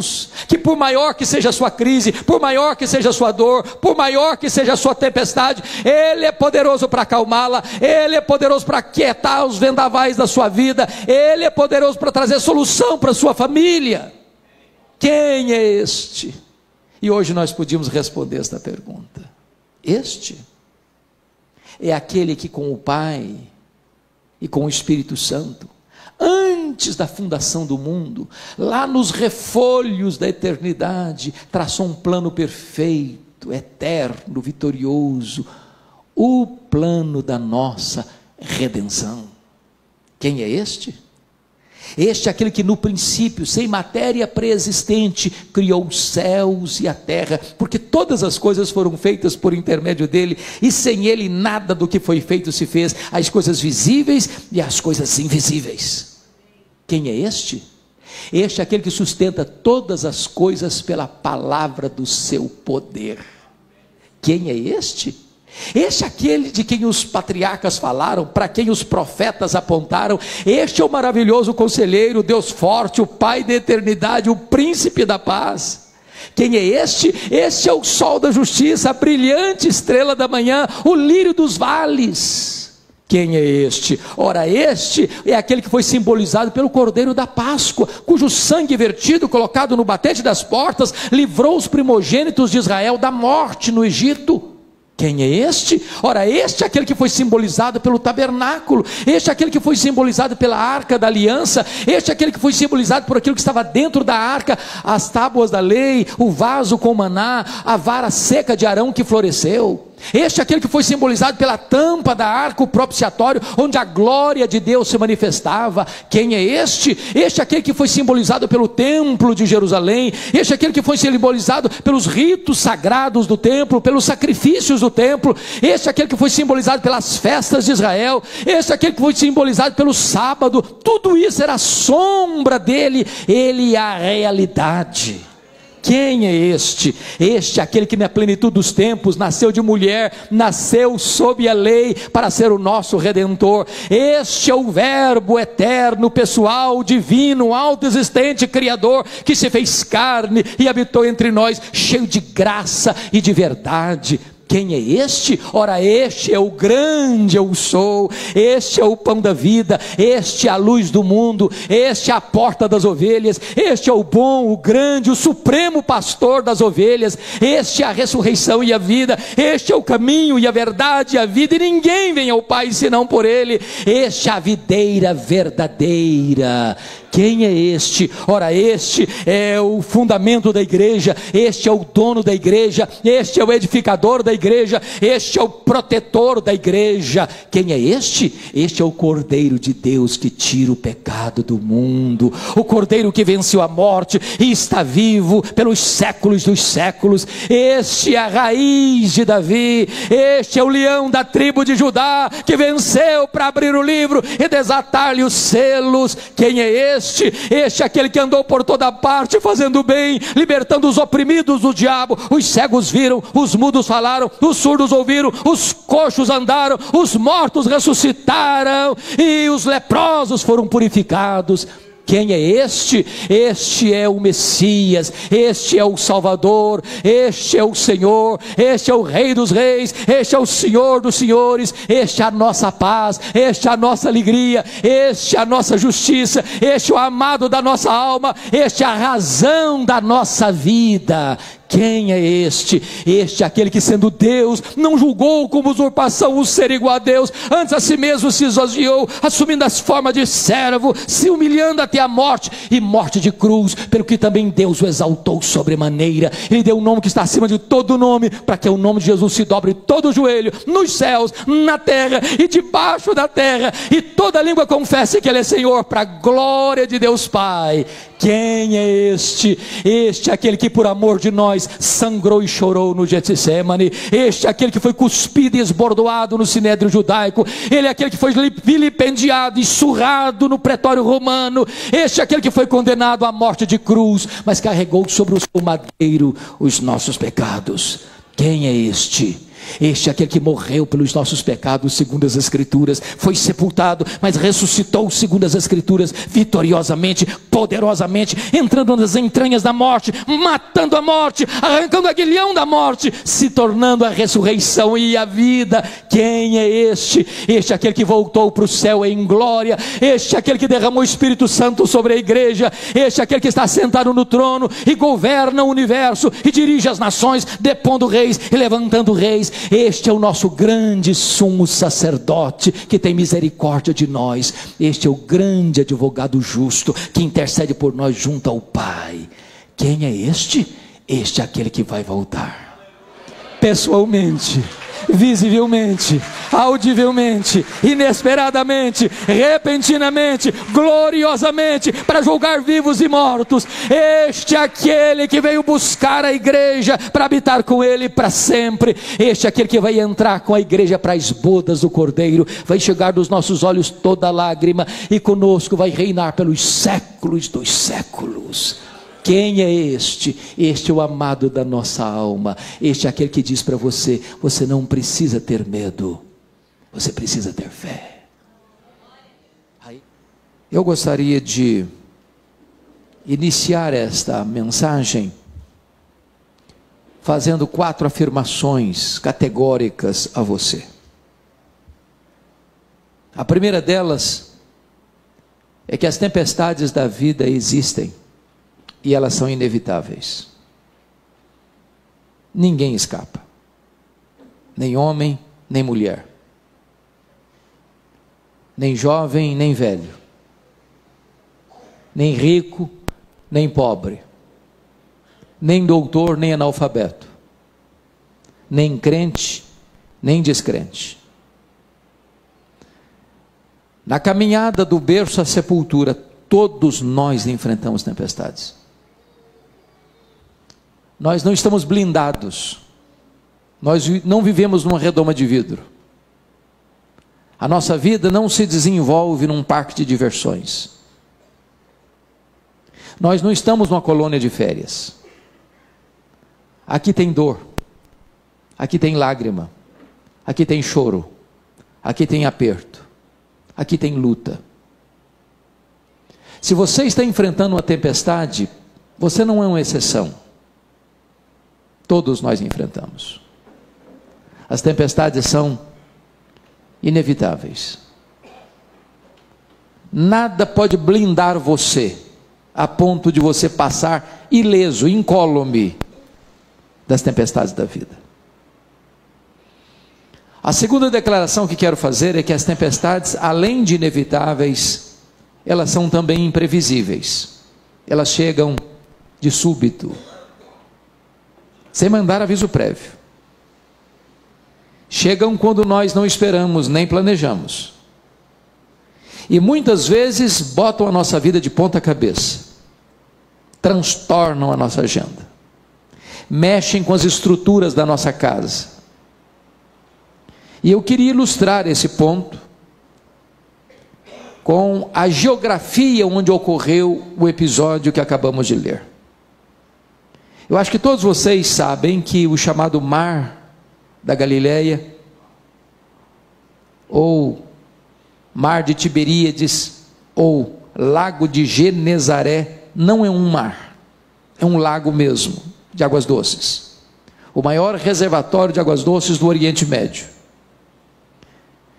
Deus, que por maior que seja a sua crise, por maior que seja a sua dor, por maior que seja a sua tempestade, Ele é poderoso para acalmá-la, Ele é poderoso para aquietar os vendavais da sua vida, Ele é poderoso para trazer solução para a sua família. Quem é este? E hoje nós podíamos responder esta pergunta. Este é aquele que com o Pai e com o Espírito Santo, antes da fundação do mundo, lá nos refolhos da eternidade, traçou um plano perfeito, eterno, vitorioso, o plano da nossa redenção. Quem é este? Este é aquele que no princípio, sem matéria pré-existente, criou os céus e a terra, porque todas as coisas foram feitas por intermédio dele, e sem ele nada do que foi feito se fez, as coisas visíveis e as coisas invisíveis. Quem é este? Este é aquele que sustenta todas as coisas pela palavra do seu poder. Quem é este? Este é aquele de quem os patriarcas falaram, para quem os profetas apontaram. Este é o maravilhoso conselheiro, Deus forte, o Pai da eternidade, o príncipe da paz. Quem é este? Este é o sol da justiça, a brilhante estrela da manhã, o lírio dos vales. Quem é este? Ora, este é aquele que foi simbolizado pelo Cordeiro da Páscoa, cujo sangue vertido, colocado no batente das portas, livrou os primogênitos de Israel da morte no Egito. Quem é este? Ora, este é aquele que foi simbolizado pelo tabernáculo, este é aquele que foi simbolizado pela arca da aliança, este é aquele que foi simbolizado por aquilo que estava dentro da arca, as tábuas da lei, o vaso com maná, a vara seca de Arão que floresceu. Este é aquele que foi simbolizado pela tampa da arca, o propiciatório, onde a glória de Deus se manifestava. Quem é este? Este é aquele que foi simbolizado pelo templo de Jerusalém, este é aquele que foi simbolizado pelos ritos sagrados do templo, pelos sacrifícios do templo, este é aquele que foi simbolizado pelas festas de Israel, este é aquele que foi simbolizado pelo sábado. Tudo isso era sombra dele, ele é a realidade. Quem é este? Este é aquele que na plenitude dos tempos nasceu de mulher, nasceu sob a lei para ser o nosso Redentor. Este é o verbo eterno, pessoal, divino, autoexistente, criador, que se fez carne e habitou entre nós, cheio de graça e de verdade. Quem é este? Ora, este é o grande eu sou, este é o pão da vida, este é a luz do mundo, este é a porta das ovelhas, este é o bom, o grande, o supremo pastor das ovelhas, este é a ressurreição e a vida, este é o caminho e a verdade e a vida, e ninguém vem ao Pai senão por ele. Este é a videira verdadeira. Quem é este? Ora, este é o fundamento da igreja, este é o dono da igreja, este é o edificador da igreja, este é o protetor da igreja. Quem é este? Este é o Cordeiro de Deus que tira o pecado do mundo, o Cordeiro que venceu a morte e está vivo pelos séculos dos séculos. Este é a raiz de Davi, este é o leão da tribo de Judá, que venceu para abrir o livro e desatar-lhe os selos. Quem é este? Este é aquele que andou por toda parte fazendo bem, libertando os oprimidos do diabo. Os cegos viram, os mudos falaram, os surdos ouviram, os coxos andaram, os mortos ressuscitaram e os leprosos foram purificados. Quem é este? Este é o Messias, este é o Salvador, este é o Senhor, este é o Rei dos Reis, este é o Senhor dos Senhores, este é a nossa paz, este é a nossa alegria, este é a nossa justiça, este é o amado da nossa alma, este é a razão da nossa vida. Quem é este? Este é aquele que, sendo Deus, não julgou como usurpação o ser igual a Deus, antes a si mesmo se esvaziou, assumindo as formas de servo, se humilhando até a morte, e morte de cruz, pelo que também Deus o exaltou sobremaneira. Ele deu um nome que está acima de todo nome, para que o nome de Jesus se dobre todo o joelho, nos céus, na terra e debaixo da terra, e toda língua confesse que Ele é Senhor, para a glória de Deus Pai. Quem é este? Este é aquele que por amor de nós sangrou e chorou no Getsemane. Este é aquele que foi cuspido e esbordoado no sinédrio judaico. Ele é aquele que foi vilipendiado e surrado no pretório romano. Este é aquele que foi condenado à morte de cruz, mas carregou sobre o seu madeiro os nossos pecados. Quem é este? Este é aquele que morreu pelos nossos pecados, segundo as Escrituras, foi sepultado, mas ressuscitou, segundo as Escrituras, vitoriosamente, poderosamente, entrando nas entranhas da morte, matando a morte, arrancando o aguilhão da morte, se tornando a ressurreição e a vida. Quem é este? Este é aquele que voltou para o céu em glória, este é aquele que derramou o Espírito Santo sobre a igreja, este é aquele que está sentado no trono e governa o universo e dirige as nações, depondo reis e levantando reis. Este é o nosso grande sumo sacerdote, que tem misericórdia de nós. Este é o grande advogado justo, que intercede por nós junto ao Pai. Quem é este? Este é aquele que vai voltar pessoalmente, visivelmente, audivelmente, inesperadamente, repentinamente, gloriosamente, para julgar vivos e mortos. Este é aquele que veio buscar a igreja para habitar com ele para sempre. Este é aquele que vai entrar com a igreja para as bodas do Cordeiro, vai chegar dos nossos olhos toda lágrima, e conosco vai reinar pelos séculos dos séculos. Quem é este? Este é o amado da nossa alma. Este é aquele que diz para você: você não precisa ter medo, você precisa ter fé. Eu gostaria de iniciar esta mensagem fazendo 4 afirmações categóricas a você. A primeira delas é que as tempestades da vida existem e elas são inevitáveis. Ninguém escapa, nem homem, nem mulher, nem jovem, nem velho, nem rico, nem pobre, nem doutor, nem analfabeto, nem crente, nem descrente. Na caminhada do berço à sepultura, todos nós enfrentamos tempestades. Nós não estamos blindados, nós não vivemos numa redoma de vidro. A nossa vida não se desenvolve num parque de diversões. Nós não estamos numa colônia de férias. Aqui tem dor, aqui tem lágrima, aqui tem choro, aqui tem aperto, aqui tem luta. Se você está enfrentando uma tempestade, você não é uma exceção. Todos nós enfrentamos. As tempestades são inevitáveis. Nada pode blindar você a ponto de você passar ileso, incólume das tempestades da vida. A segunda declaração que quero fazer é que as tempestades, além de inevitáveis, elas são também imprevisíveis. Elas chegam de súbito, sem mandar aviso prévio. Chegam quando nós não esperamos nem planejamos, e muitas vezes botam a nossa vida de ponta cabeça, transtornam a nossa agenda, mexem com as estruturas da nossa casa. E eu queria ilustrar esse ponto com a geografia onde ocorreu o episódio que acabamos de ler. Eu acho que todos vocês sabem que o chamado Mar da Galileia, ou Mar de Tiberíades, ou Lago de Genezaré, não é um mar, é um lago mesmo, de águas doces. O maior reservatório de águas doces do Oriente Médio.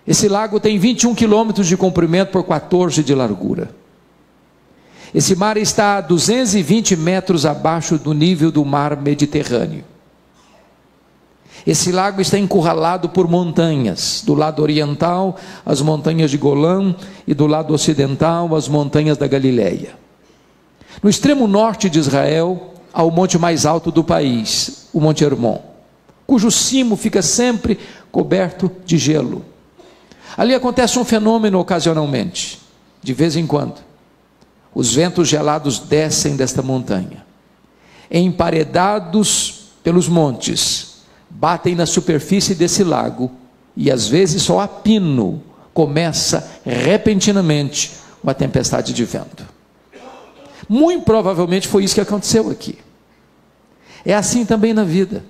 Esse lago tem 21 quilômetros de comprimento por 14 de largura. Esse mar está a 220 metros abaixo do nível do mar Mediterrâneo. Esse lago está encurralado por montanhas, do lado oriental as montanhas de Golã, e do lado ocidental as montanhas da Galileia. No extremo norte de Israel há o monte mais alto do país, o Monte Hermon, cujo cimo fica sempre coberto de gelo. Ali acontece um fenômeno ocasionalmente, de vez em quando. Os ventos gelados descem desta montanha, emparedados pelos montes, batem na superfície desse lago, e às vezes só a pino começa repentinamente uma tempestade de vento. Muito provavelmente foi isso que aconteceu aqui. É assim também na vida.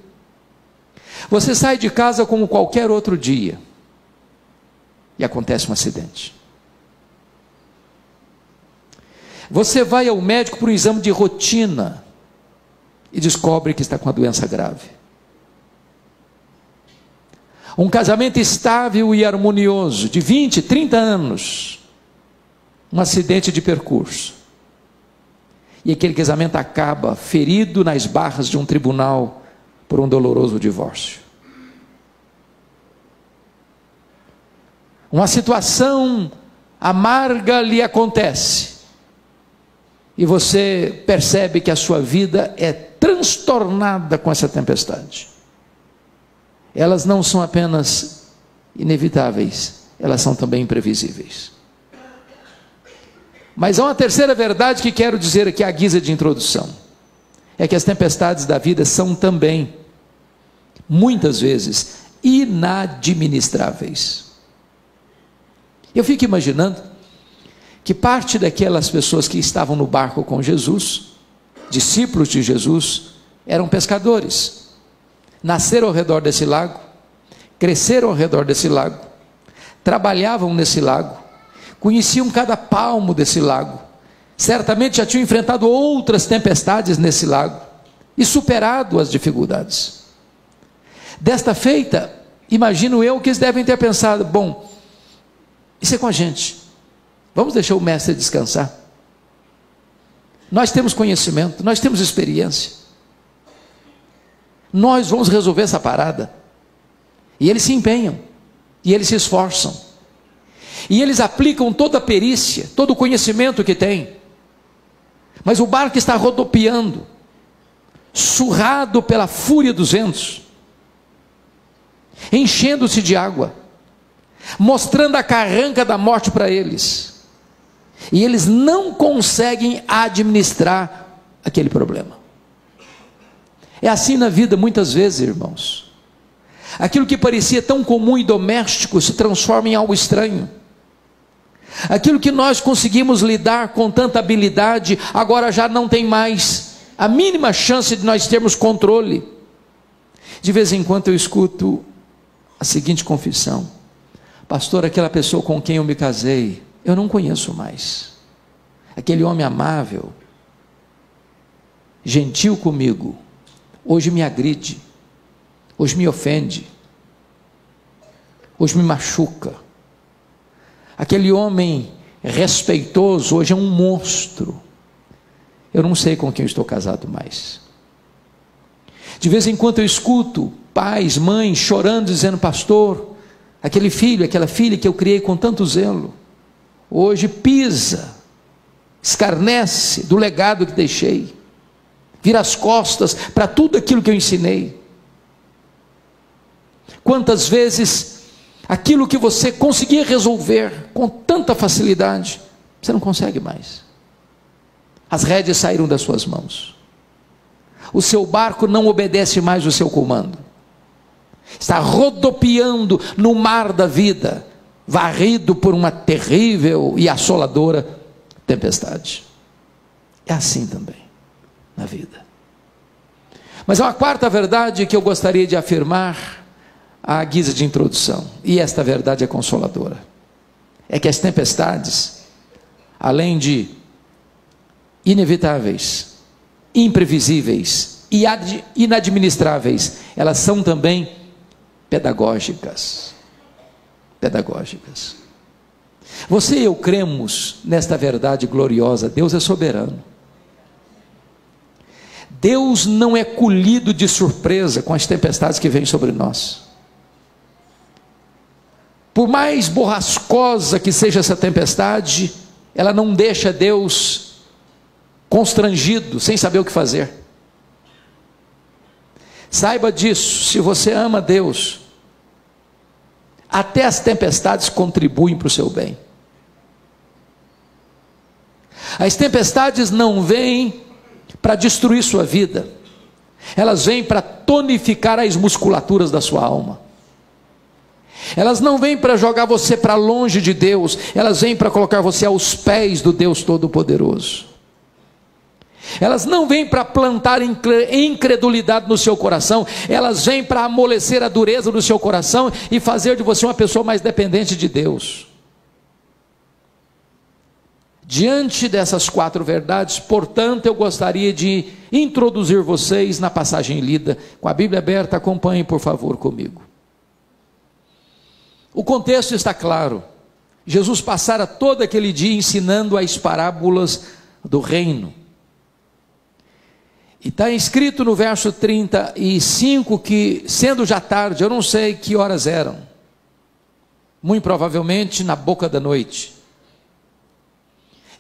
Você sai de casa como qualquer outro dia e acontece um acidente. Você vai ao médico para um exame de rotina e descobre que está com uma doença grave. Um casamento estável e harmonioso de 20, 30 anos, um acidente de percurso, e aquele casamento acaba ferido nas barras de um tribunal por um doloroso divórcio. Uma situação amarga lhe acontece e você percebe que a sua vida é transtornada com essa tempestade. Elas não são apenas inevitáveis, elas são também imprevisíveis. Mas há uma terceira verdade que quero dizer aqui à guisa de introdução. É que as tempestades da vida são também, muitas vezes, inadministráveis. Eu fico imaginando que parte daquelas pessoas que estavam no barco com Jesus, discípulos de Jesus, eram pescadores. Nasceram ao redor desse lago, cresceram ao redor desse lago, trabalhavam nesse lago, conheciam cada palmo desse lago, certamente já tinham enfrentado outras tempestades nesse lago e superado as dificuldades. Desta feita, imagino eu que eles devem ter pensado: bom, isso é com a gente, vamos deixar o mestre descansar. Nós temos conhecimento, nós temos experiência, nós vamos resolver essa parada. E eles se empenham, e eles se esforçam, e eles aplicam toda a perícia, todo o conhecimento que têm, mas o barco está rodopiando, surrado pela fúria dos ventos, enchendo-se de água, mostrando a carranca da morte para eles, e eles não conseguem administrar aquele problema. É assim na vida muitas vezes, irmãos. Aquilo que parecia tão comum e doméstico se transforma em algo estranho. Aquilo que nós conseguimos lidar com tanta habilidade, agora já não tem mais a mínima chance de nós termos controle. De vez em quando eu escuto a seguinte confissão: pastor, aquela pessoa com quem eu me casei, eu não conheço mais. Aquele homem amável, gentil comigo, hoje me agride, hoje me ofende, hoje me machuca. Aquele homem respeitoso hoje é um monstro. Eu não sei com quem eu estou casado mais. De vez em quando eu escuto pais, mães chorando, dizendo: pastor, aquele filho, aquela filha que eu criei com tanto zelo, hoje pisa, escarnece do legado que deixei, vira as costas para tudo aquilo que eu ensinei. Quantas vezes aquilo que você conseguia resolver com tanta facilidade, você não consegue mais. As rédeas saíram das suas mãos, o seu barco não obedece mais o seu comando, está rodopiando no mar da vida, varrido por uma terrível e assoladora tempestade. É assim também na vida. Mas há uma quarta verdade que eu gostaria de afirmar à guisa de introdução, e esta verdade é consoladora: é que as tempestades, além de inevitáveis, imprevisíveis e inadministráveis, elas são também pedagógicas. Pedagógicas. Você e eu cremos nesta verdade gloriosa: Deus é soberano. Deus não é colhido de surpresa com as tempestades que vêm sobre nós. Por mais borrascosa que seja essa tempestade, ela não deixa Deus constrangido, sem saber o que fazer. Saiba disso: se você ama Deus, até as tempestades contribuem para o seu bem. As tempestades não vêm para destruir sua vida, elas vêm para tonificar as musculaturas da sua alma. Elas não vêm para jogar você para longe de Deus, elas vêm para colocar você aos pés do Deus Todo-Poderoso. Elas não vêm para plantar incredulidade no seu coração, elas vêm para amolecer a dureza do seu coração e fazer de você uma pessoa mais dependente de Deus. Diante dessas 4 verdades, portanto, eu gostaria de introduzir vocês na passagem lida. Com a Bíblia aberta, acompanhem por favor comigo. O contexto está claro. Jesus passara todo aquele dia ensinando as parábolas do reino. E está escrito no verso 35 que, sendo já tarde, eu não sei que horas eram, muito provavelmente na boca da noite.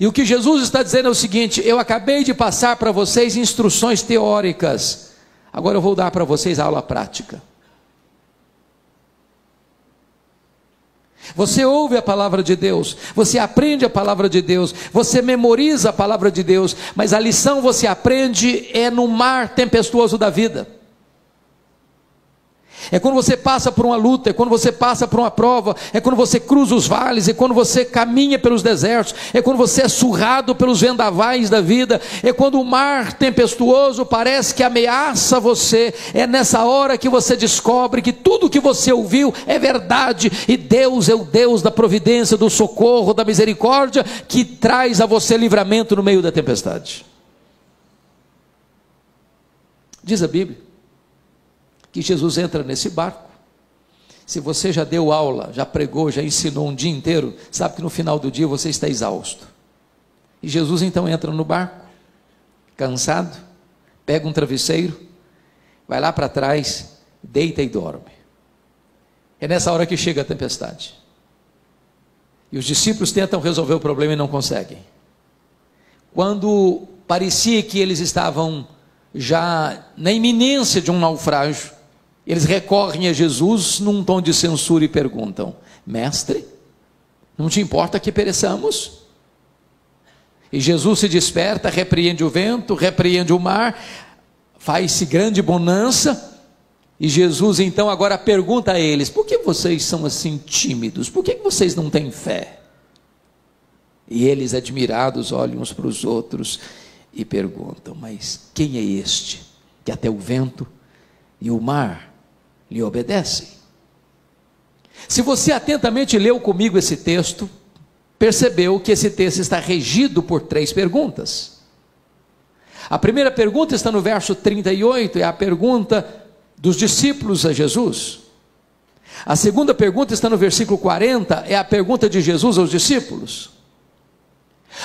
E o que Jesus está dizendo é o seguinte: eu acabei de passar para vocês instruções teóricas, agora eu vou dar para vocês a aula prática. Você ouve a palavra de Deus, você aprende a palavra de Deus, você memoriza a palavra de Deus, mas a lição você aprende é no mar tempestuoso da vida. É quando você passa por uma luta, é quando você passa por uma prova, é quando você cruza os vales, é quando você caminha pelos desertos, é quando você é surrado pelos vendavais da vida, é quando o mar tempestuoso parece que ameaça você. É nessa hora que você descobre que tudo que você ouviu é verdade, e Deus é o Deus da providência, do socorro, da misericórdia, que traz a você livramento no meio da tempestade. Diz a Bíblia que Jesus entra nesse barco. Se você já deu aula, já pregou, já ensinou um dia inteiro, sabe que no final do dia você está exausto. E Jesus então entra no barco, cansado, pega um travesseiro, vai lá para trás, deita e dorme. É nessa hora que chega a tempestade. E os discípulos tentam resolver o problema e não conseguem. Quando parecia que eles estavam já na iminência de um naufrágio, eles recorrem a Jesus num tom de censura e perguntam: mestre, não te importa que pereçamos? E Jesus se desperta, repreende o vento, repreende o mar, faz-se grande bonança, e Jesus então agora pergunta a eles: por que vocês são assim tímidos? Por que vocês não têm fé? E eles, admirados, olham uns para os outros e perguntam: mas quem é este que até o vento e o mar lhe obedecem? Se você atentamente leu comigo esse texto, percebeu que esse texto está regido por 3 perguntas. A primeira pergunta está no verso 38, é a pergunta dos discípulos a Jesus. A segunda pergunta está no versículo 40, é a pergunta de Jesus aos discípulos.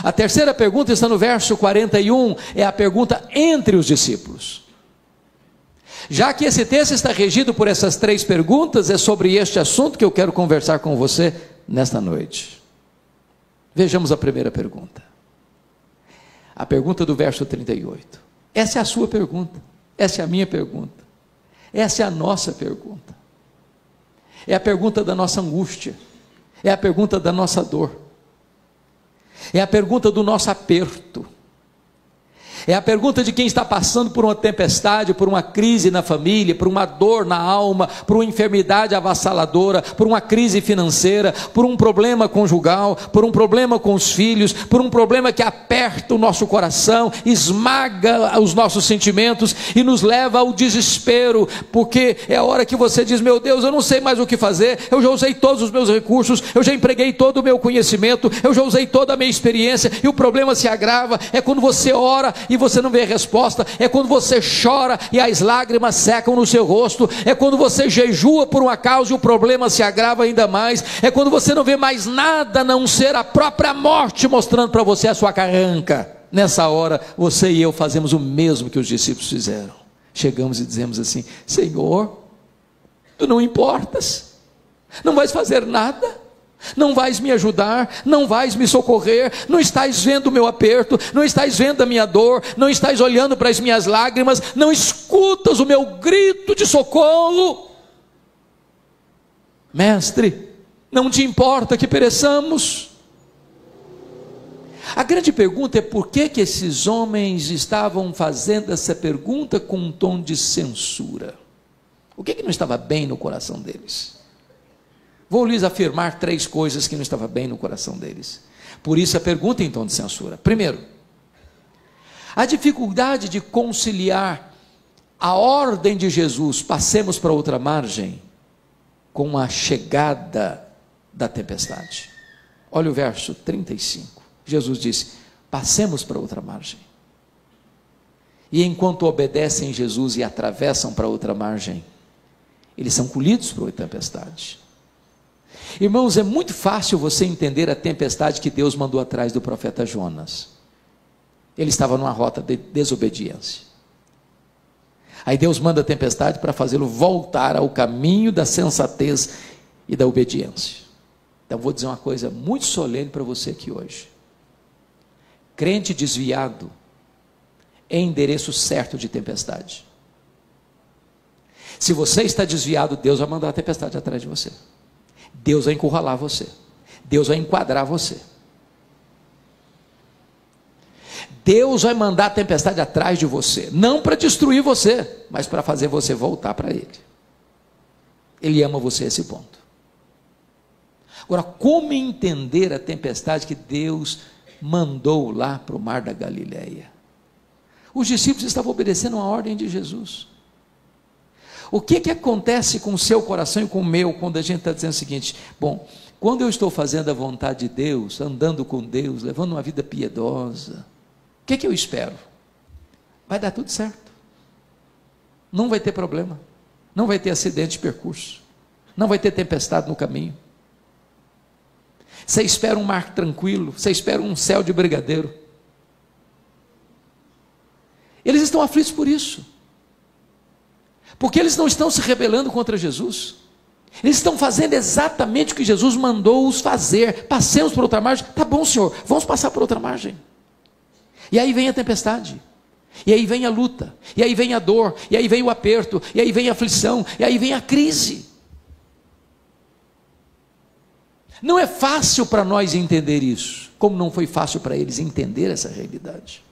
A terceira pergunta está no verso 41, é a pergunta entre os discípulos. Já que esse texto está regido por essas 3 perguntas, é sobre este assunto que eu quero conversar com você nesta noite. Vejamos a primeira pergunta. A pergunta do verso 38. Essa é a sua pergunta, essa é a minha pergunta, essa é a nossa pergunta. É a pergunta da nossa angústia, é a pergunta da nossa dor, é a pergunta do nosso aperto, é a pergunta de quem está passando por uma tempestade, por uma crise na família, por uma dor na alma, por uma enfermidade avassaladora, por uma crise financeira, por um problema conjugal, por um problema com os filhos, por um problema que aperta o nosso coração, esmaga os nossos sentimentos e nos leva ao desespero, porque é a hora que você diz: meu Deus, eu não sei mais o que fazer, eu já usei todos os meus recursos, eu já empreguei todo o meu conhecimento, eu já usei toda a minha experiência, e o problema se agrava. É quando você ora e você não vê resposta, é quando você chora e as lágrimas secam no seu rosto, é quando você jejua por uma causa e o problema se agrava ainda mais, é quando você não vê mais nada a não ser a própria morte mostrando para você a sua carranca. Nessa hora, você e eu fazemos o mesmo que os discípulos fizeram. Chegamos e dizemos assim: Senhor, tu não importas, não vais fazer nada, não vais me ajudar, não vais me socorrer, não estás vendo o meu aperto, não estás vendo a minha dor, não estás olhando para as minhas lágrimas, não escutas o meu grito de socorro. Mestre, não te importa que pereçamos? A grande pergunta é: por que esses homens estavam fazendo essa pergunta com um tom de censura? O que não estava bem no coração deles? Vou lhes afirmar 3 coisas que não estavam bem no coração deles. Por isso a pergunta em tom de censura. Primeiro, A dificuldade de conciliar a ordem de Jesus, passemos para outra margem, com a chegada da tempestade. Olha o verso 35. Jesus disse: passemos para outra margem. E enquanto obedecem Jesus e atravessam para outra margem, eles são colhidos por uma tempestade. Irmãos, é muito fácil você entender a tempestade que Deus mandou atrás do profeta Jonas. Ele estava numa rota de desobediência. Aí Deus manda a tempestade para fazê-lo voltar ao caminho da sensatez e da obediência. Então vou dizer uma coisa muito solene para você aqui hoje. Crente desviado é endereço certo de tempestade. Se você está desviado, Deus vai mandar a tempestade atrás de você. Deus vai encurralar você. Deus vai enquadrar você. Deus vai mandar a tempestade atrás de você, não para destruir você, mas para fazer você voltar para Ele. Ele ama você a esse ponto. Agora, como entender a tempestade que Deus mandou lá para o mar da Galileia? Os discípulos estavam obedecendo a ordem de Jesus. O que acontece com o seu coração e com o meu, quando a gente está dizendo o seguinte: bom, quando eu estou fazendo a vontade de Deus, andando com Deus, levando uma vida piedosa, o que eu espero? Vai dar tudo certo, não vai ter problema, não vai ter acidente de percurso, não vai ter tempestade no caminho. Você espera um mar tranquilo, você espera um céu de brigadeiro. Eles estão aflitos por isso, porque eles não estão se rebelando contra Jesus, eles estão fazendo exatamente o que Jesus mandou-os fazer. Passemos por outra margem. Tá bom, Senhor, vamos passar por outra margem. E aí vem a tempestade, e aí vem a luta, e aí vem a dor, e aí vem o aperto, e aí vem a aflição, e aí vem a crise. Não é fácil para nós entender isso, como não foi fácil para eles entender essa realidade.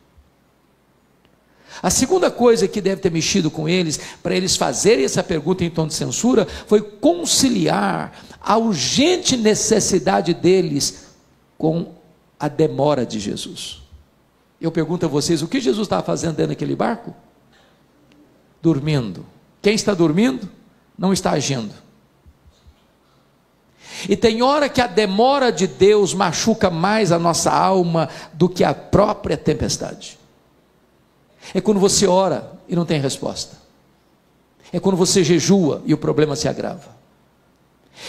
A segunda coisa que deve ter mexido com eles, para eles fazerem essa pergunta em tom de censura, foi conciliar a urgente necessidade deles com a demora de Jesus. Eu pergunto a vocês, o que Jesus estava fazendo dentro daquele barco? Dormindo. Quem está dormindo, não está agindo. E tem hora que a demora de Deus machuca mais a nossa alma do que a própria tempestade. É quando você ora e não tem resposta. É quando você jejua e o problema se agrava.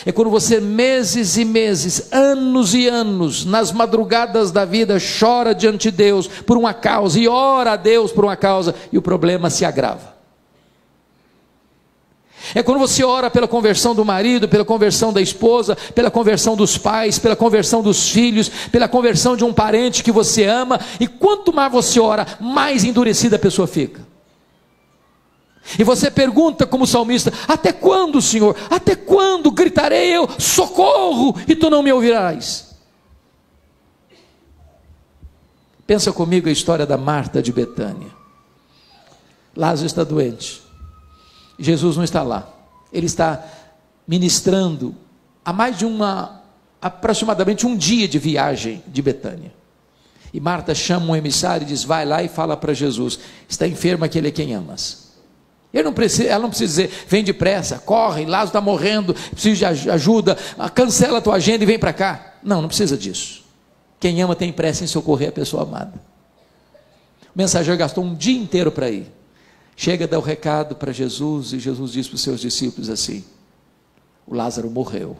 É quando você meses e meses, anos e anos, nas madrugadas da vida, chora diante de Deus por uma causa, e ora a Deus por uma causa, e o problema se agrava. É quando você ora pela conversão do marido, pela conversão da esposa, pela conversão dos pais, pela conversão dos filhos, pela conversão de um parente que você ama, e quanto mais você ora, mais endurecida a pessoa fica. E você pergunta como salmista: até quando, Senhor? Até quando gritarei eu, socorro, e tu não me ouvirás? Pensa comigo a história da Marta de Betânia. Lázaro está doente, Jesus não está lá, ele está ministrando a mais de aproximadamente um dia de viagem de Betânia. E Marta chama um emissário e diz: vai lá e fala para Jesus, está enfermo aquele a quem amas. Ela não precisa dizer: vem depressa, corre, Lázaro está morrendo, precisa de ajuda, cancela a tua agenda e vem para cá. Não precisa disso. Quem ama tem pressa em socorrer a pessoa amada. O mensageiro gastou um dia inteiro para ir. Chega, dá o recado para Jesus, e Jesus diz para os seus discípulos assim: o Lázaro morreu.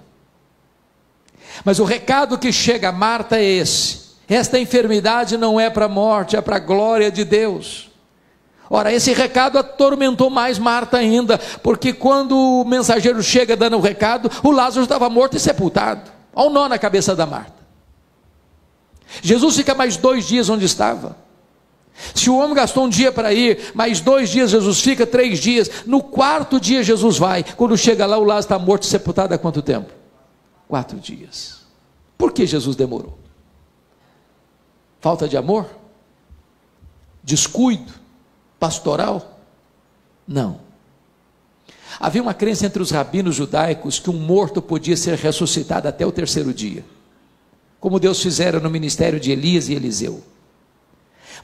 Mas o recado que chega a Marta é esse: esta enfermidade não é para a morte, é para a glória de Deus. Ora, esse recado atormentou mais Marta ainda, porque quando o mensageiro chega dando o recado, o Lázaro estava morto e sepultado. Olha o nó na cabeça da Marta. Jesus fica mais 2 dias onde estava. Se o homem gastou um dia para ir, mais 2 dias Jesus fica, 3 dias. No 4º dia Jesus vai. Quando chega lá, o Lázaro está morto e sepultado há quanto tempo? 4 dias. Por que Jesus demorou? Falta de amor? Descuido pastoral? Não. Havia uma crença entre os rabinos judaicos que um morto podia ser ressuscitado até o 3º dia, como Deus fizera no ministério de Elias e Eliseu.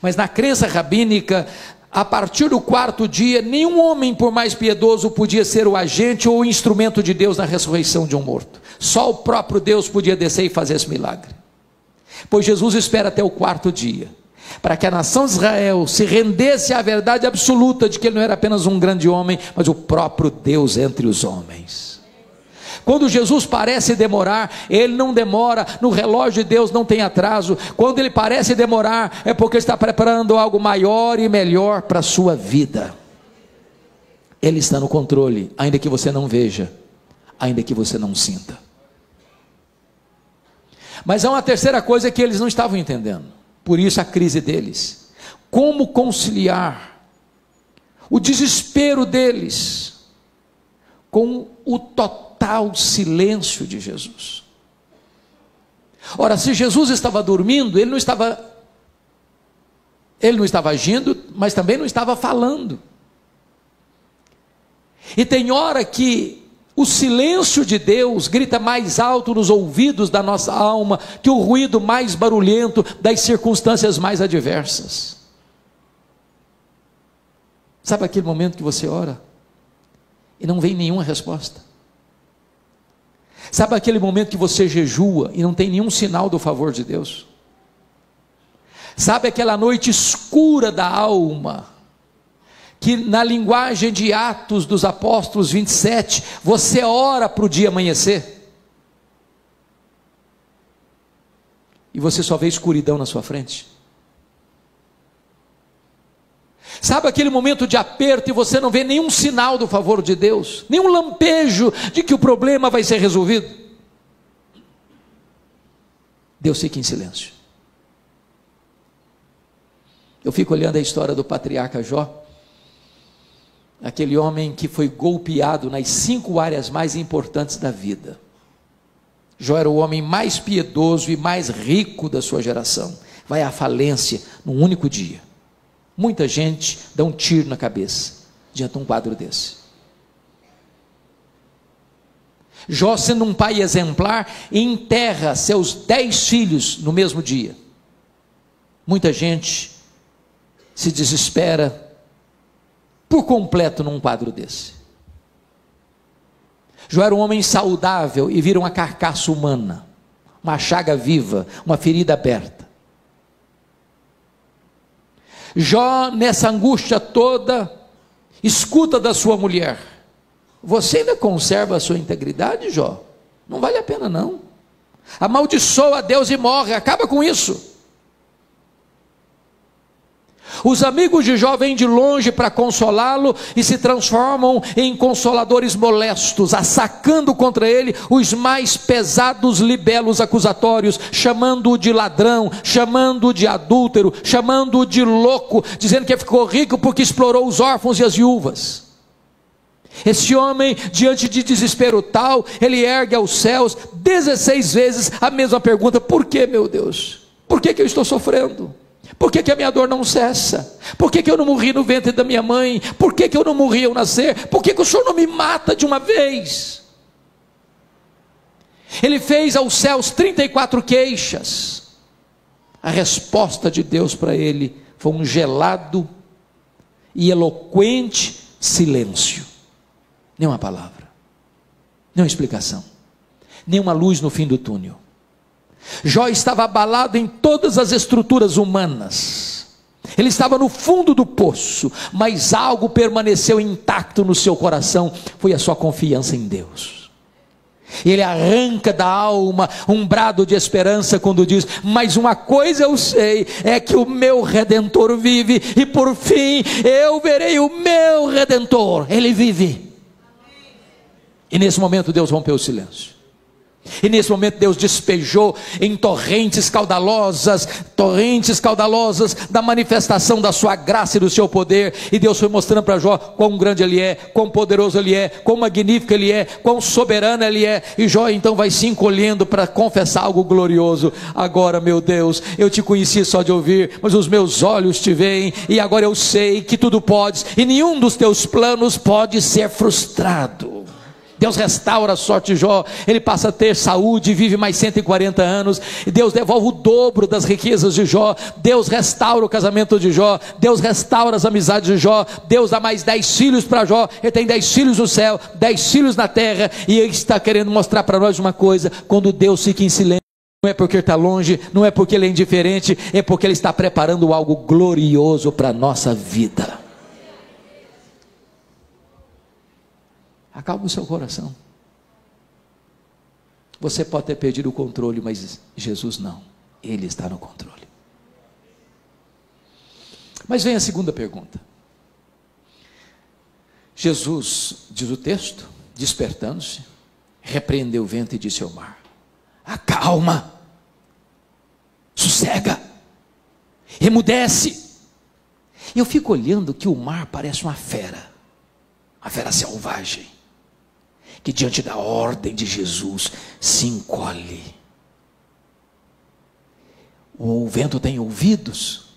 Mas na crença rabínica, a partir do 4º dia, nenhum homem, por mais piedoso, podia ser o agente ou o instrumento de Deus na ressurreição de um morto. Só o próprio Deus podia descer e fazer esse milagre. Pois Jesus espera até o 4º dia, para que a nação de Israel se rendesse à verdade absoluta de que ele não era apenas um grande homem, mas o próprio Deus entre os homens. Quando Jesus parece demorar, ele não demora, no relógio de Deus não tem atraso. Quando ele parece demorar, é porque ele está preparando algo maior e melhor para a sua vida. Ele está no controle, ainda que você não veja, ainda que você não sinta. Mas há uma terceira coisa que eles não estavam entendendo, por isso a crise deles. Como conciliar o desespero deles com o total silêncio de Jesus? Ora, se Jesus estava dormindo, ele não estava agindo, mas também não estava falando. E tem hora que o silêncio de Deus grita mais alto nos ouvidos da nossa alma que o ruído mais barulhento das circunstâncias mais adversas. Sabe aquele momento que você ora e não vem nenhuma resposta? Sabe aquele momento que você jejua e não tem nenhum sinal do favor de Deus? Sabe aquela noite escura da alma, que na linguagem de Atos dos Apóstolos 27, você ora para o dia amanhecer, e você só vê escuridão na sua frente? Sabe aquele momento de aperto e você não vê nenhum sinal do favor de Deus, nenhum lampejo de que o problema vai ser resolvido? Deus fica em silêncio. Eu fico olhando a história do patriarca Jó, aquele homem que foi golpeado nas 5 áreas mais importantes da vida. Jó era o homem mais piedoso e mais rico da sua geração, vai à falência num único dia. Muita gente dá um tiro na cabeça diante de um quadro desse. Jó, sendo um pai exemplar, enterra seus 10 filhos no mesmo dia. Muita gente se desespera por completo num quadro desse. Jó era um homem saudável e vira uma carcaça humana, uma chaga viva, uma ferida aberta. Jó, nessa angústia toda, escuta da sua mulher: você ainda conserva a sua integridade, Jó? Não vale a pena não, amaldiçoa a Deus e morre, acaba com isso. Os amigos de Jó vêm de longe para consolá-lo e se transformam em consoladores molestos, assacando contra ele os mais pesados libelos acusatórios, chamando-o de ladrão, chamando-o de adúltero, chamando-o de louco, dizendo que ficou rico porque explorou os órfãos e as viúvas. Esse homem, diante de desespero tal, ele ergue aos céus 16 vezes a mesma pergunta: por que, meu Deus? Por que eu estou sofrendo? Por que a minha dor não cessa? Por que eu não morri no ventre da minha mãe? Por que eu não morri ao nascer? Por que o Senhor não me mata de uma vez? Ele fez aos céus 34 queixas. A resposta de Deus para ele foi um gelado e eloquente silêncio. Nenhuma palavra, nenhuma explicação, nenhuma luz no fim do túnel. Jó estava abalado em todas as estruturas humanas, ele estava no fundo do poço, mas algo permaneceu intacto no seu coração, foi a sua confiança em Deus. Ele arranca da alma um brado de esperança quando diz: mas uma coisa eu sei, é que o meu Redentor vive, e por fim eu verei o meu Redentor, ele vive. E nesse momento Deus rompeu o silêncio. E nesse momento Deus despejou em torrentes caudalosas da manifestação da sua graça e do seu poder. E Deus foi mostrando para Jó quão grande ele é, quão poderoso ele é, quão magnífico ele é, quão soberano ele é. E Jó então vai se encolhendo para confessar algo glorioso: agora, meu Deus, eu te conheci só de ouvir, mas os meus olhos te veem, e agora eu sei que tudo podes, e nenhum dos teus planos pode ser frustrado. Deus restaura a sorte de Jó, ele passa a ter saúde, vive mais 140 anos, e Deus devolve o dobro das riquezas de Jó, Deus restaura o casamento de Jó, Deus restaura as amizades de Jó, Deus dá mais 10 filhos para Jó, ele tem 10 filhos no céu, 10 filhos na terra, e ele está querendo mostrar para nós uma coisa: quando Deus fica em silêncio, não é porque ele está longe, não é porque ele é indiferente, é porque ele está preparando algo glorioso para a nossa vida. Acalme o seu coração. Você pode ter perdido o controle, mas Jesus não. Ele está no controle. Mas vem a segunda pergunta. Jesus, diz o texto, despertando-se, repreendeu o vento e disse ao mar: acalma, sossega, emudece. Eu fico olhando que o mar parece uma fera selvagem, que diante da ordem de Jesus se encolhe. O vento tem ouvidos,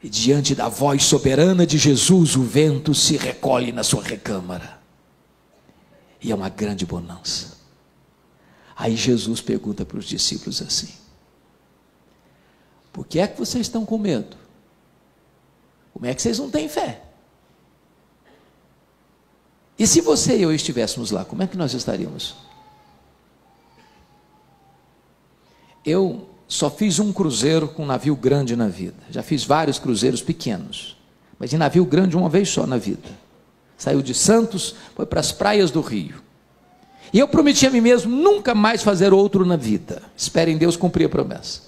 e diante da voz soberana de Jesus, o vento se recolhe na sua recâmara, e é uma grande bonança. Aí Jesus pergunta para os discípulos assim: por que é que vocês estão com medo? Como é que vocês não têm fé? E se você e eu estivéssemos lá, como é que nós estaríamos? Eu só fiz um cruzeiro com um navio grande na vida. Já fiz vários cruzeiros pequenos, mas de navio grande uma vez só na vida. Saiu de Santos, foi para as praias do Rio. E eu prometi a mim mesmo nunca mais fazer outro na vida. Espere em Deus cumprir a promessa.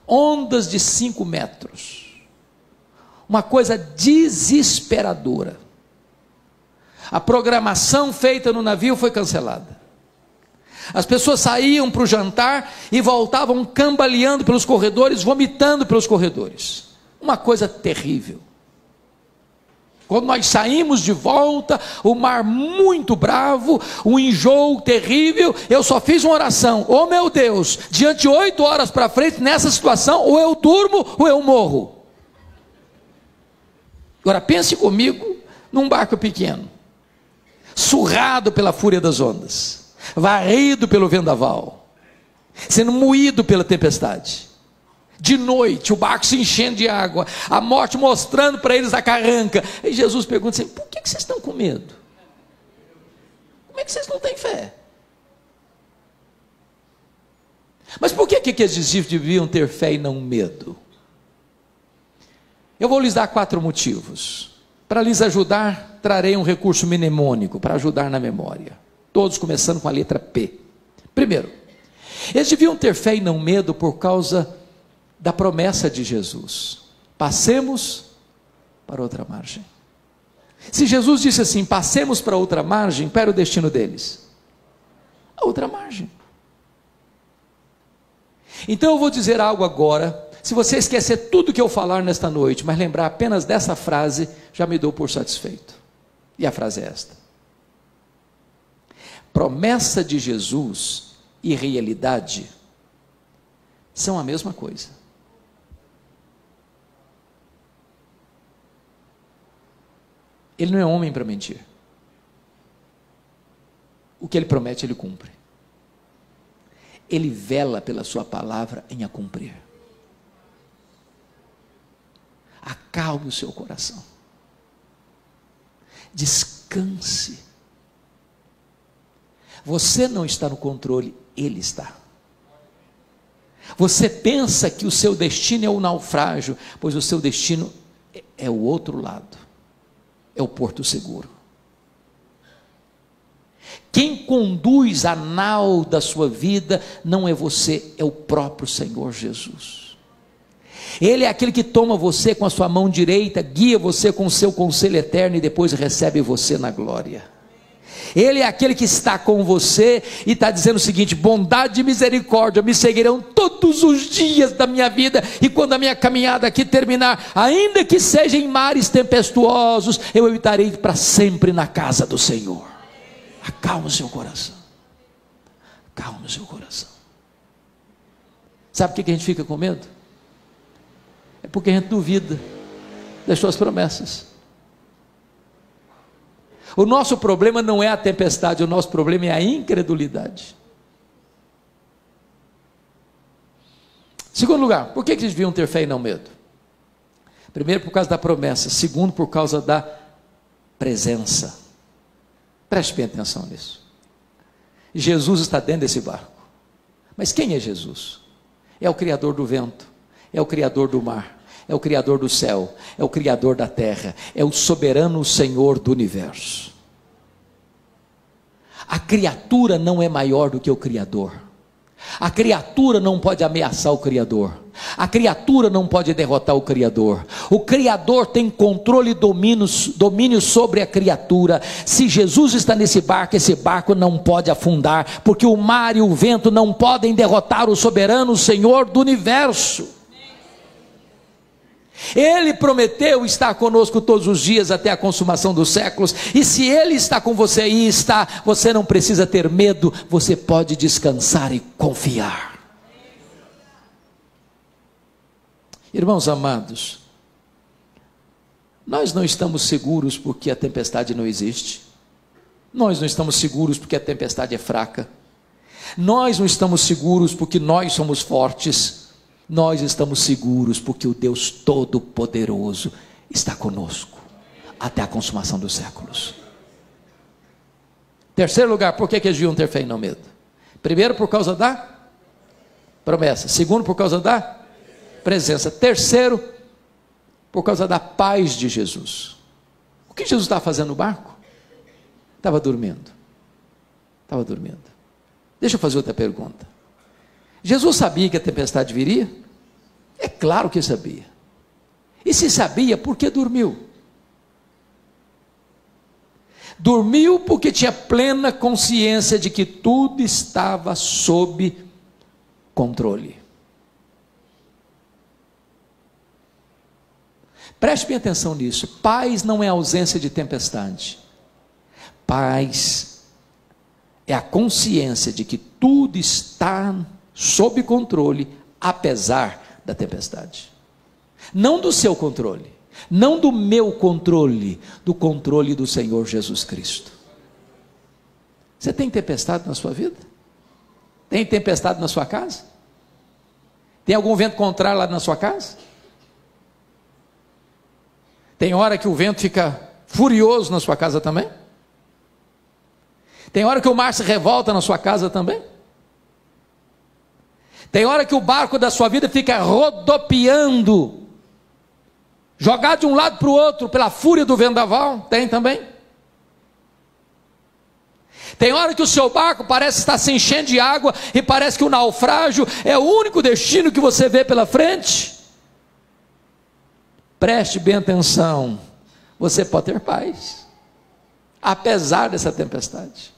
Ondas de 5 metros. Uma coisa desesperadora. A programação feita no navio foi cancelada. As pessoas saíam para o jantar e voltavam cambaleando pelos corredores, vomitando pelos corredores. Uma coisa terrível. Quando nós saímos de volta, o mar muito bravo, um enjoo terrível, eu só fiz uma oração: oh meu Deus, diante de 8 horas para frente, nessa situação, ou eu durmo ou eu morro. Agora pense comigo num barco pequeno, surrado pela fúria das ondas, varrido pelo vendaval, sendo moído pela tempestade, de noite, o barco se enchendo de água, a morte mostrando para eles a carranca. E Jesus pergunta assim: por que vocês estão com medo? Como é que vocês não têm fé? Mas por que aqueles discípulos deviam ter fé e não medo? Eu vou lhes dar 4 motivos. Para lhes ajudar, trarei um recurso mnemônico para ajudar na memória. Todos começando com a letra P. Primeiro, eles deviam ter fé e não medo por causa da promessa de Jesus: passemos para outra margem. Se Jesus disse assim: passemos para outra margem, qual era o destino deles? A outra margem. Então eu vou dizer algo agora. Se você esquecer tudo que eu falar nesta noite, mas lembrar apenas dessa frase, já me dou por satisfeito. E a frase é esta: promessa de Jesus e realidade são a mesma coisa. Ele não é homem para mentir. O que ele promete, ele cumpre. Ele vela pela sua palavra em a cumprir. Acalme o seu coração. Descanse. Você não está no controle, Ele está. Você pensa que o seu destino é o naufrágio, pois o seu destino é o outro lado, é o porto seguro. Quem conduz a nau da sua vida não é você, é o próprio Senhor Jesus. Ele é aquele que toma você com a sua mão direita, guia você com o seu conselho eterno e depois recebe você na glória. Ele é aquele que está com você e está dizendo o seguinte: bondade e misericórdia me seguirão todos os dias da minha vida, e quando a minha caminhada aqui terminar, ainda que seja em mares tempestuosos, eu habitarei para sempre na casa do Senhor. Acalma o seu coração. Acalma o seu coração. Sabe por que a gente fica com medo? É porque a gente duvida das suas promessas. O nosso problema não é a tempestade, o nosso problema é a incredulidade. Segundo lugar, por que eles deviam ter fé e não medo? Primeiro, por causa da promessa. Segundo, por causa da presença. Preste bem atenção nisso. Jesus está dentro desse barco. Mas quem é Jesus? É o Criador do vento, é o Criador do mar, é o Criador do céu, é o Criador da terra, é o soberano Senhor do universo. A criatura não é maior do que o Criador. A criatura não pode ameaçar o Criador. A criatura não pode derrotar o Criador. O Criador tem controle e domínio sobre a criatura. Se Jesus está nesse barco, esse barco não pode afundar, porque o mar e o vento não podem derrotar o soberano Senhor do universo. Ele prometeu estar conosco todos os dias até a consumação dos séculos, e se Ele está com você e está, você não precisa ter medo, você pode descansar e confiar. Irmãos amados, nós não estamos seguros porque a tempestade não existe, nós não estamos seguros porque a tempestade é fraca, nós não estamos seguros porque nós somos fortes, nós estamos seguros porque o Deus Todo-Poderoso está conosco até a consumação dos séculos. Terceiro lugar, por que eles deviam ter fé e não medo? Primeiro, por causa da promessa. Segundo, por causa da presença. Terceiro, por causa da paz de Jesus. O que Jesus estava fazendo no barco? Estava dormindo. Estava dormindo. Deixa eu fazer outra pergunta. Jesus sabia que a tempestade viria? É claro que sabia. E se sabia, por que dormiu? Dormiu porque tinha plena consciência de que tudo estava sob controle. Preste bem atenção nisso. Paz não é ausência de tempestade. Paz é a consciência de que tudo está sob controle, apesar da tempestade. Não do seu controle, não do meu controle, do controle do Senhor Jesus Cristo. Você tem tempestade na sua vida? Tem tempestade na sua casa? Tem algum vento contrário lá na sua casa? Tem hora que o vento fica furioso na sua casa também? Tem hora que o mar se revolta na sua casa também? Tem hora que o barco da sua vida fica rodopiando, jogado de um lado para o outro, pela fúria do vendaval? Tem também. Tem hora que o seu barco parece estar se enchendo de água, e parece que o naufrágio é o único destino que você vê pela frente? Preste bem atenção, você pode ter paz, apesar dessa tempestade.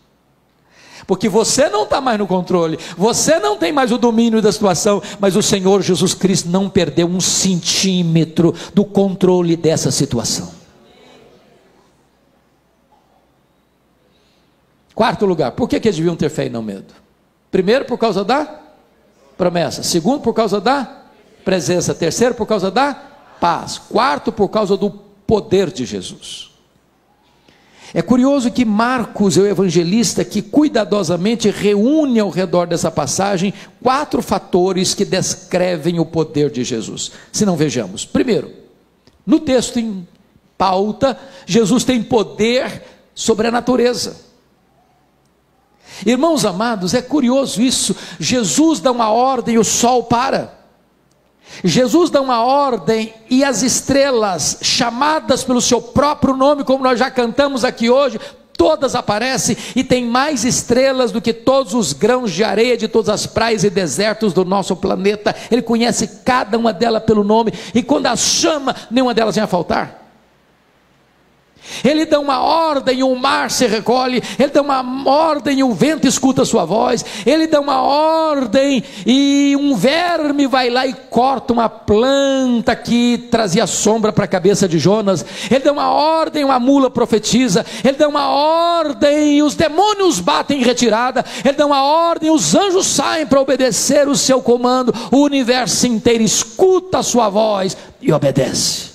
Porque você não está mais no controle, você não tem mais o domínio da situação, mas o Senhor Jesus Cristo não perdeu um centímetro do controle dessa situação. Quarto lugar, por que eles deviam ter fé e não medo? Primeiro, por causa da promessa. Segundo, por causa da presença. Terceiro, por causa da paz. Quarto, por causa do poder de Jesus. É curioso que Marcos, o evangelista, que cuidadosamente reúne ao redor dessa passagem 4 fatores que descrevem o poder de Jesus. Se não, vejamos. Primeiro, no texto em pauta, Jesus tem poder sobre a natureza. Irmãos amados, é curioso isso. Jesus dá uma ordem e o sol para. Jesus dá uma ordem e as estrelas, chamadas pelo seu próprio nome, como nós já cantamos aqui hoje, todas aparecem, e tem mais estrelas do que todos os grãos de areia de todas as praias e desertos do nosso planeta. Ele conhece cada uma delas pelo nome, e quando as chama, nenhuma delas vem a faltar. Ele dá uma ordem e o mar se recolhe, ele dá uma ordem e o vento escuta a sua voz, ele dá uma ordem e um verme vai lá e corta uma planta que trazia sombra para a cabeça de Jonas, ele dá uma ordem, uma mula profetiza, ele dá uma ordem e os demônios batem em retirada, ele dá uma ordem e os anjos saem para obedecer o seu comando, o universo inteiro escuta a sua voz e obedece.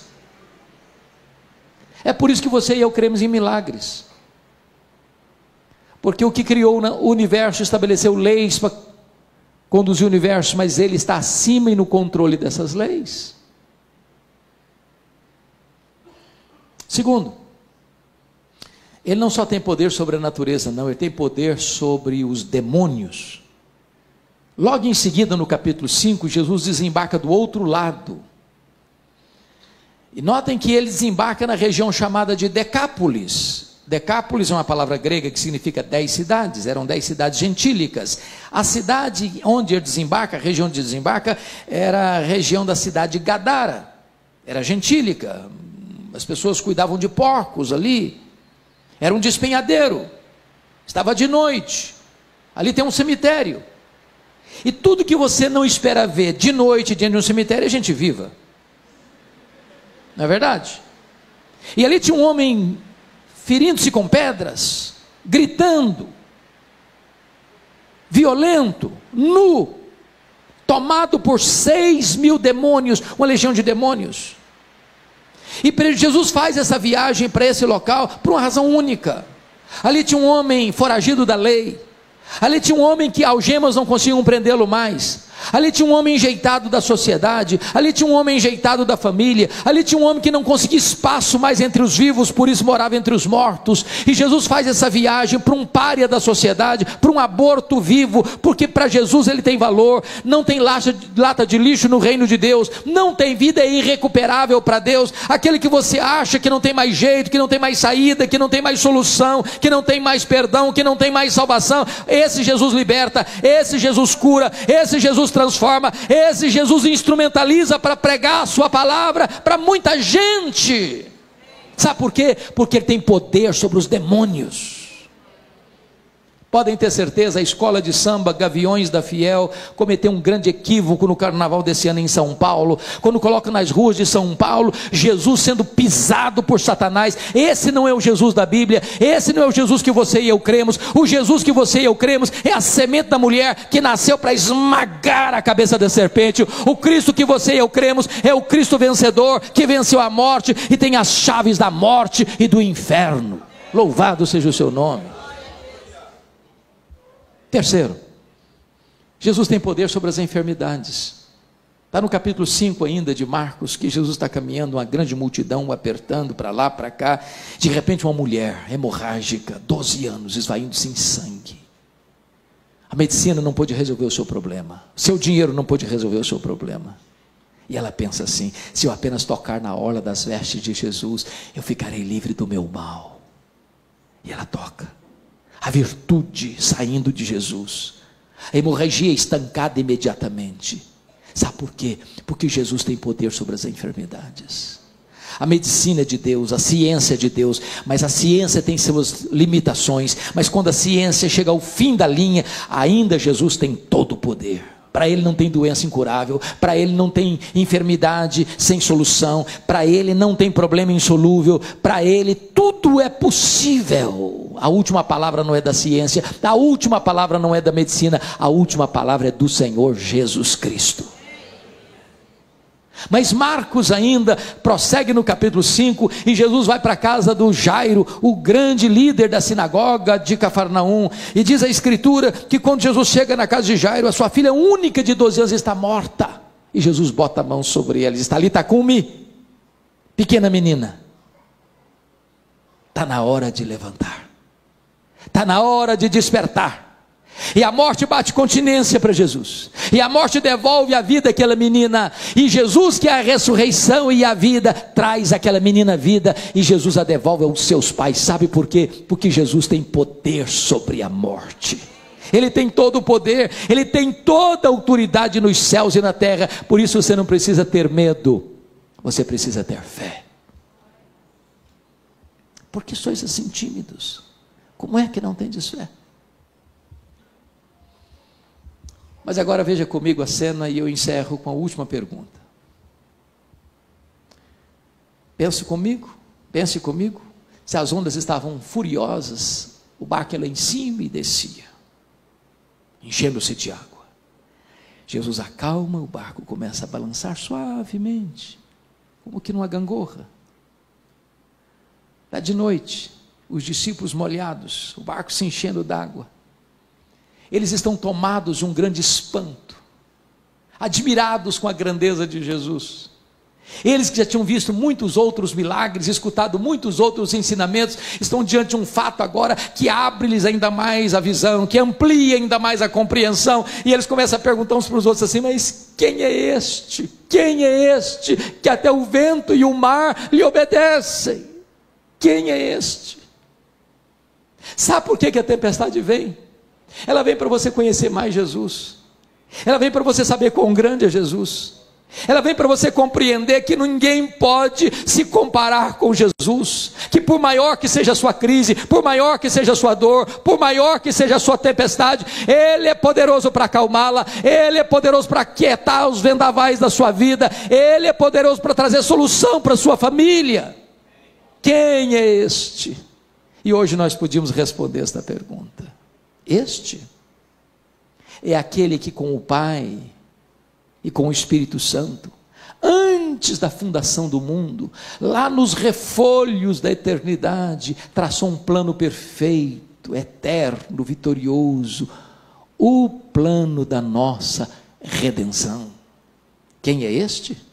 É por isso que você e eu cremos em milagres. Porque o que criou o universo estabeleceu leis para conduzir o universo, mas ele está acima e no controle dessas leis. Segundo, ele não só tem poder sobre a natureza, não, ele tem poder sobre os demônios. Logo em seguida, no capítulo 5, Jesus desembarca do outro lado. E notem que ele desembarca na região chamada de Decápolis. Decápolis é uma palavra grega que significa 10 cidades, eram 10 cidades gentílicas. A cidade onde ele desembarca, a região onde desembarca, era a região da cidade de Gadara, era gentílica, as pessoas cuidavam de porcos ali, era um despenhadeiro, estava de noite, ali tem um cemitério, e tudo que você não espera ver de noite diante de um cemitério é gente viva, não é verdade? E ali tinha um homem ferindo-se com pedras, gritando, violento, nu, tomado por 6.000 demônios, uma legião de demônios. E Jesus faz essa viagem para esse local por uma razão única. Ali tinha um homem foragido da lei, ali tinha um homem que algemas não conseguiam prendê-lo mais, ali tinha um homem enjeitado da sociedade, ali tinha um homem enjeitado da família, ali tinha um homem que não conseguia espaço mais entre os vivos, por isso morava entre os mortos. E Jesus faz essa viagem para um pária da sociedade, para um aborto vivo, porque para Jesus ele tem valor. Não tem lata de lixo no reino de Deus, não tem vida irrecuperável para Deus. Aquele que você acha que não tem mais jeito, que não tem mais saída, que não tem mais solução, que não tem mais perdão, que não tem mais salvação, esse Jesus liberta, esse Jesus cura, esse Jesus transforma, esse Jesus instrumentaliza para pregar a sua palavra para muita gente. Sabe por quê? Porque ele tem poder sobre os demônios. Podem ter certeza, a escola de samba Gaviões da Fiel cometeu um grande equívoco no carnaval desse ano em São Paulo, quando coloca nas ruas de São Paulo, Jesus sendo pisado por Satanás. Esse não é o Jesus da Bíblia, esse não é o Jesus que você e eu cremos. O Jesus que você e eu cremos é a semente da mulher que nasceu para esmagar a cabeça da serpente. O Cristo que você e eu cremos é o Cristo vencedor, que venceu a morte e tem as chaves da morte e do inferno. Louvado seja o seu nome. Terceiro, Jesus tem poder sobre as enfermidades. Está no capítulo 5 ainda de Marcos, que Jesus está caminhando, uma grande multidão apertando para lá, para cá. De repente uma mulher hemorrágica, 12 anos, esvaindo-se em sangue. A medicina não pôde resolver o seu problema, seu dinheiro não pôde resolver o seu problema. E ela pensa assim: se eu apenas tocar na orla das vestes de Jesus, eu ficarei livre do meu mal. E ela toca. A virtude saindo de Jesus, a hemorragia estancada imediatamente. Sabe por quê? Porque Jesus tem poder sobre as enfermidades. A medicina é de Deus, a ciência é de Deus, mas a ciência tem suas limitações. Mas quando a ciência chega ao fim da linha, ainda Jesus tem todo o poder. Para ele não tem doença incurável, para ele não tem enfermidade sem solução, para ele não tem problema insolúvel, para ele tudo é possível. A última palavra não é da ciência, a última palavra não é da medicina, a última palavra é do Senhor Jesus Cristo. Mas Marcos ainda prossegue no capítulo 5, e Jesus vai para a casa do Jairo, o grande líder da sinagoga de Cafarnaum, e diz a escritura que quando Jesus chega na casa de Jairo, a sua filha única de 12 anos está morta, e Jesus bota a mão sobre ela e diz: Talita cumi, pequena menina, está na hora de levantar, está na hora de despertar. E a morte bate continência para Jesus, e a morte devolve a vida àquela menina, e Jesus, que é a ressurreição e a vida, traz aquela menina a vida, e Jesus a devolve aos seus pais. Sabe por quê? Porque Jesus tem poder sobre a morte. Ele tem todo o poder, ele tem toda a autoridade nos céus e na terra. Por isso você não precisa ter medo, você precisa ter fé. Por que sois assim tímidos? Como é que não tendes fé? Mas agora veja comigo a cena e eu encerro com a última pergunta. Pense comigo, se as ondas estavam furiosas, o barco ia lá em cima e descia, enchendo-se de água. Jesus acalma, o barco começa a balançar suavemente, como que numa gangorra. Está de noite, os discípulos molhados, o barco se enchendo d'água. Eles estão tomados de um grande espanto, admirados com a grandeza de Jesus. Eles que já tinham visto muitos outros milagres, escutado muitos outros ensinamentos, estão diante de um fato agora que abre-lhes ainda mais a visão, que amplia ainda mais a compreensão, e eles começam a perguntar uns para os outros assim: mas quem é este? Quem é este que até o vento e o mar lhe obedecem? Quem é este? Sabe por que a tempestade vem? Ela vem para você conhecer mais Jesus, ela vem para você saber quão grande é Jesus, ela vem para você compreender que ninguém pode se comparar com Jesus, que por maior que seja a sua crise, por maior que seja a sua dor, por maior que seja a sua tempestade, Ele é poderoso para acalmá-la, Ele é poderoso para aquietar os vendavais da sua vida, Ele é poderoso para trazer solução para a sua família. Quem é este? E hoje nós podíamos responder esta pergunta. Este é aquele que com o Pai e com o Espírito Santo, antes da fundação do mundo, lá nos refolhos da eternidade, traçou um plano perfeito, eterno, vitorioso, o plano da nossa redenção. Quem é este?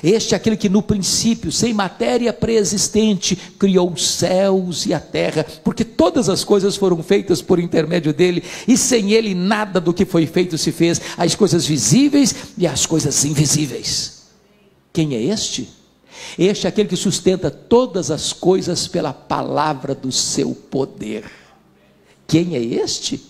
Este é aquele que no princípio, sem matéria pré-existente, criou os céus e a terra, porque todas as coisas foram feitas por intermédio dele, e sem ele nada do que foi feito se fez, as coisas visíveis e as coisas invisíveis. Quem é este? Este é aquele que sustenta todas as coisas pela palavra do seu poder. Quem é este?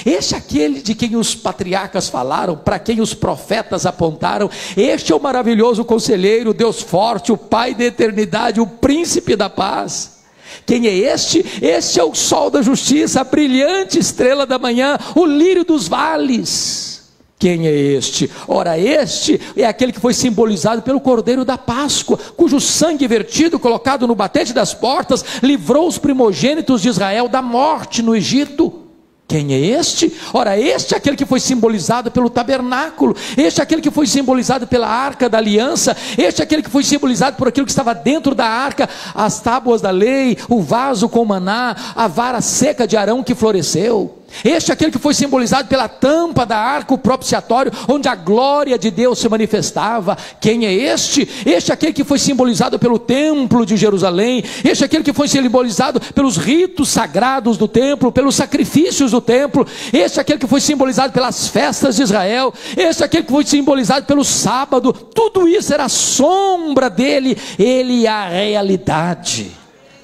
Este é aquele de quem os patriarcas falaram, para quem os profetas apontaram. Este é o maravilhoso conselheiro, Deus forte, o Pai da eternidade, o príncipe da paz. Quem é este? Este é o sol da justiça, a brilhante estrela da manhã, o lírio dos vales. Quem é este? Ora, este é aquele que foi simbolizado pelo Cordeiro da Páscoa, cujo sangue vertido, colocado no batente das portas, livrou os primogênitos de Israel da morte no Egito. Quem é este? Ora, este é aquele que foi simbolizado pelo tabernáculo, este é aquele que foi simbolizado pela arca da aliança, este é aquele que foi simbolizado por aquilo que estava dentro da arca, as tábuas da lei, o vaso com maná, a vara seca de Arão que floresceu. Este é aquele que foi simbolizado pela tampa da arca, o propiciatório, onde a glória de Deus se manifestava. Quem é este? Este é aquele que foi simbolizado pelo templo de Jerusalém, este é aquele que foi simbolizado pelos ritos sagrados do templo, pelos sacrifícios do templo, este é aquele que foi simbolizado pelas festas de Israel, este é aquele que foi simbolizado pelo sábado. Tudo isso era sombra dele, ele é a realidade.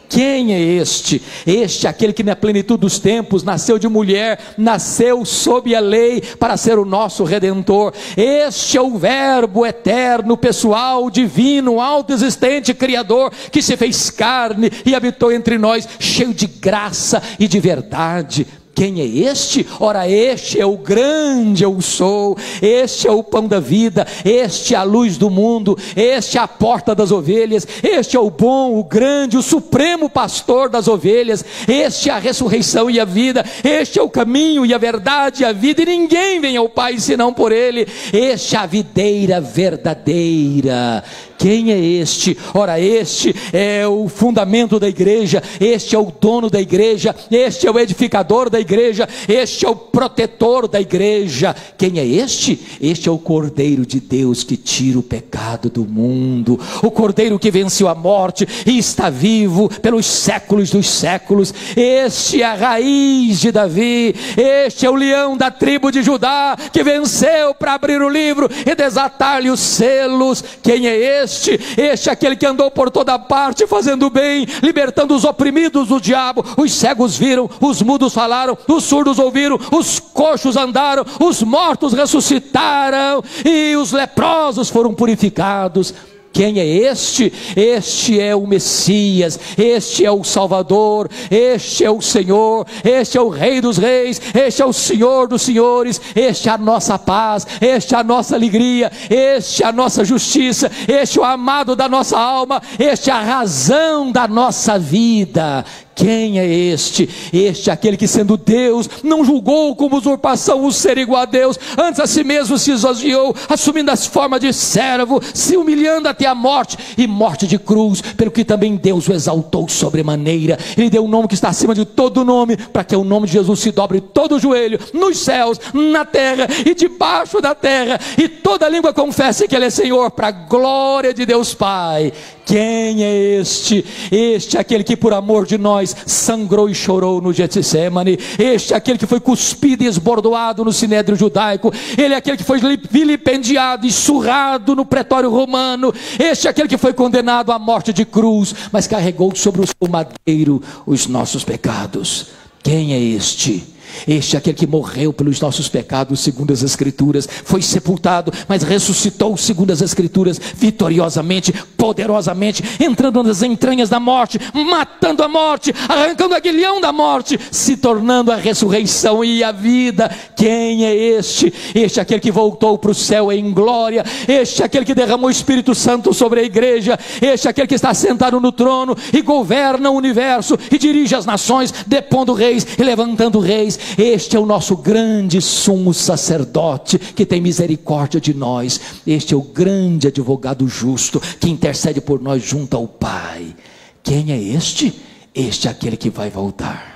Quem é este? Este é aquele que na plenitude dos tempos nasceu de mulher, nasceu sob a lei para ser o nosso Redentor. Este é o verbo eterno, pessoal, divino, autoexistente, criador, que se fez carne e habitou entre nós, cheio de graça e de verdade. Quem é este? Ora, este é o grande eu sou, este é o pão da vida, este é a luz do mundo, este é a porta das ovelhas, este é o bom, o grande, o supremo pastor das ovelhas, este é a ressurreição e a vida, este é o caminho e a verdade e a vida, e ninguém vem ao Pai senão por ele. Este é a videira verdadeira. Quem é este? Ora, este é o fundamento da igreja, este é o dono da igreja, este é o edificador da igreja, este é o protetor da igreja. Quem é este? Este é o Cordeiro de Deus que tira o pecado do mundo, o Cordeiro que venceu a morte e está vivo pelos séculos dos séculos. Este é a raiz de Davi, este é o leão da tribo de Judá, que venceu para abrir o livro e desatar-lhe os selos. Quem é este? Este é aquele que andou por toda parte fazendo bem, libertando os oprimidos do diabo. Os cegos viram, os mudos falaram, os surdos ouviram, os coxos andaram, os mortos ressuscitaram e os leprosos foram purificados. Quem é este? Este é o Messias, este é o Salvador, este é o Senhor, este é o Rei dos Reis, este é o Senhor dos Senhores, este é a nossa paz, este é a nossa alegria, este é a nossa justiça, este é o amado da nossa alma, este é a razão da nossa vida. Quem é este? Este é aquele que, sendo Deus, não julgou como usurpação o ser igual a Deus, antes a si mesmo se esvaziou, assumindo as formas de servo, se humilhando até a morte, e morte de cruz, pelo que também Deus o exaltou sobremaneira. Ele deu um nome que está acima de todo nome, para que o nome de Jesus se dobre todo o joelho, nos céus, na terra e debaixo da terra, e toda língua confesse que Ele é Senhor, para a glória de Deus Pai. Quem é este? Este é aquele que por amor de nós sangrou e chorou no Getsemane. Este é aquele que foi cuspido e esbordoado no sinédrio judaico. Ele é aquele que foi vilipendiado e surrado no pretório romano. Este é aquele que foi condenado à morte de cruz, mas carregou sobre o seu madeiro os nossos pecados. Quem é este? Este é aquele que morreu pelos nossos pecados, segundo as Escrituras, foi sepultado, mas ressuscitou, segundo as Escrituras, vitoriosamente, poderosamente, entrando nas entranhas da morte, matando a morte, arrancando o aguilhão da morte, se tornando a ressurreição e a vida. Quem é este? Este é aquele que voltou para o céu em glória. Este é aquele que derramou o Espírito Santo sobre a igreja. Este é aquele que está sentado no trono e governa o universo e dirige as nações, depondo reis e levantando reis. Este é o nosso grande sumo sacerdote, que tem misericórdia de nós. Este é o grande advogado justo, que intercede por nós junto ao Pai. Quem é este? Este é aquele que vai voltar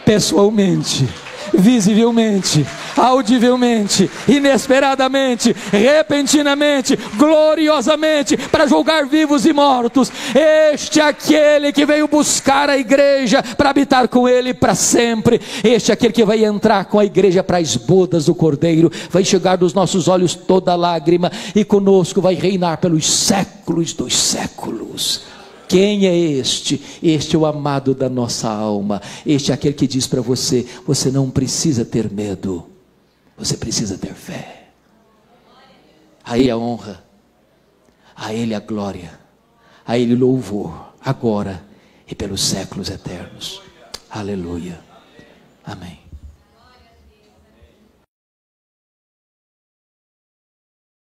pessoalmente, visivelmente, audivelmente, inesperadamente, repentinamente, gloriosamente, para julgar vivos e mortos. Este é aquele que veio buscar a igreja para habitar com ele para sempre. Este é aquele que vai entrar com a igreja para as bodas do Cordeiro, vai enxugar dos nossos olhos toda lágrima, e conosco vai reinar pelos séculos dos séculos. Quem é este? Este é o amado da nossa alma. Este é aquele que diz para você: você não precisa ter medo, você precisa ter fé. A Ele a honra, a Ele a glória, a Ele o louvor, agora e pelos séculos eternos. Aleluia. Amém.